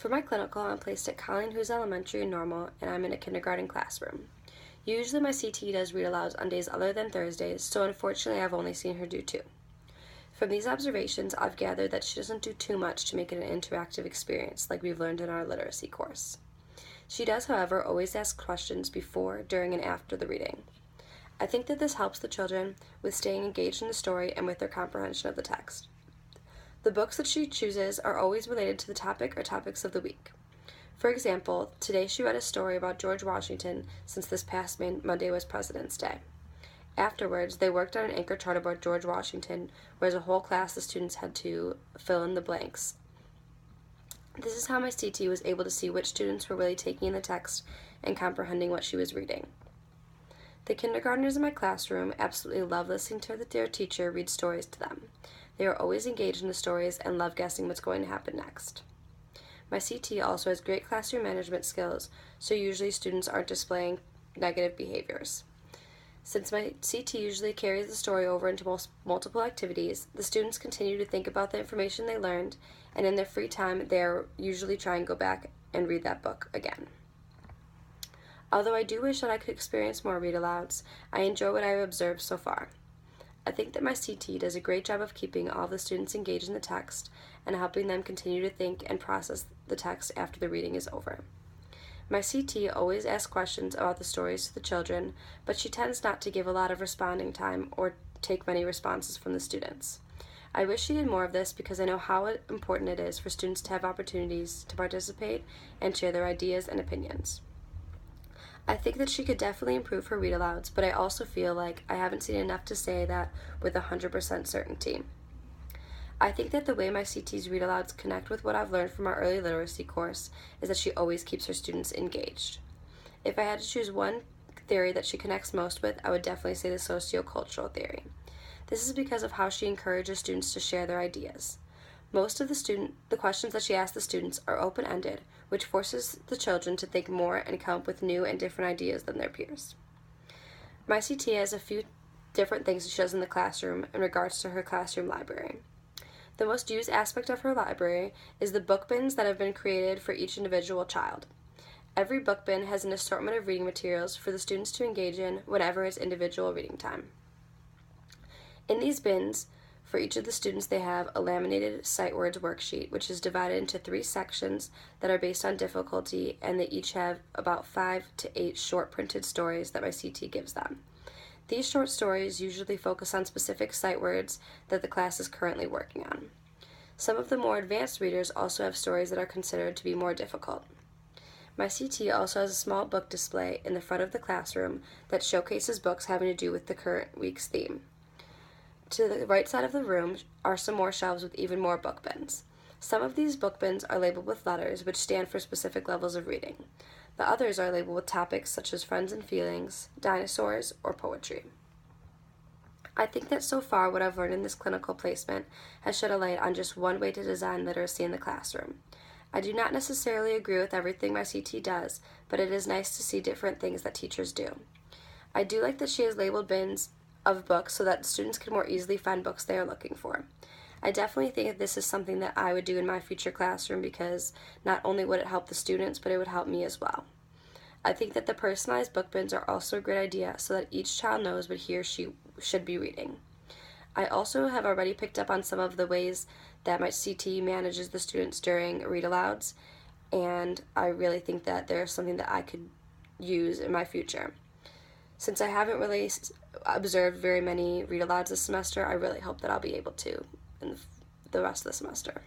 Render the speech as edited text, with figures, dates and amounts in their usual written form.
For my clinical, I'm placed at Colleen Hughes Elementary in Normal, and I'm in a kindergarten classroom. Usually my CT does read alouds on days other than Thursdays, so unfortunately I've only seen her do two. From these observations, I've gathered that she doesn't do too much to make it an interactive experience like we've learned in our literacy course. She does, however, always ask questions before, during, and after the reading. I think that this helps the children with staying engaged in the story and with their comprehension of the text. The books that she chooses are always related to the topic or topics of the week. For example, today she read a story about George Washington since this past Monday was President's Day. Afterwards, they worked on an anchor chart about George Washington, where as a whole class the students had to fill in the blanks. This is how my CT was able to see which students were really taking in the text and comprehending what she was reading. The kindergartners in my classroom absolutely love listening to their teacher read stories to them. They are always engaged in the stories and love guessing what's going to happen next. My CT also has great classroom management skills, so usually students aren't displaying negative behaviors. Since my CT usually carries the story over into multiple activities, the students continue to think about the information they learned, and in their free time, they are usually trying to go back and read that book again. Although I do wish that I could experience more read-alouds, I enjoy what I've observed so far. I think that my CT does a great job of keeping all the students engaged in the text and helping them continue to think and process the text after the reading is over. My CT always asks questions about the stories to the children, but she tends not to give a lot of responding time or take many responses from the students. I wish she did more of this because I know how important it is for students to have opportunities to participate and share their ideas and opinions. I think that she could definitely improve her read-alouds, but I also feel like I haven't seen enough to say that with 100% certainty. I think that the way my CT's read-alouds connect with what I've learned from our early literacy course is that she always keeps her students engaged. If I had to choose one theory that she connects most with, I would definitely say the sociocultural theory. This is because of how she encourages students to share their ideas. Most of the questions that she asks the students are open-ended, which forces the children to think more and come up with new and different ideas than their peers. My CT has a few different things she does in the classroom in regards to her classroom library. The most used aspect of her library is the book bins that have been created for each individual child. Every book bin has an assortment of reading materials for the students to engage in whenever is individual reading time. In these bins, for each of the students, they have a laminated sight words worksheet, which is divided into 3 sections that are based on difficulty, and they each have about 5 to 8 short printed stories that my CT gives them. These short stories usually focus on specific sight words that the class is currently working on. Some of the more advanced readers also have stories that are considered to be more difficult. My CT also has a small book display in the front of the classroom that showcases books having to do with the current week's theme. To the right side of the room are some more shelves with even more book bins. Some of these book bins are labeled with letters, which stand for specific levels of reading. The others are labeled with topics such as friends and feelings, dinosaurs, or poetry. I think that so far what I've learned in this clinical placement has shed a light on just one way to design literacy in the classroom. I do not necessarily agree with everything my CT does, but it is nice to see different things that teachers do. I do like that she has labeled bins of books so that students can more easily find books they are looking for. I definitely think that this is something that I would do in my future classroom because not only would it help the students, but it would help me as well. I think that the personalized book bins are also a great idea so that each child knows what he or she should be reading. I also have already picked up on some of the ways that my CT manages the students during read-alouds, and I really think that there's something that I could use in my future. Since I haven't really observed very many read-alouds this semester, I really hope that I'll be able to in the rest of the semester.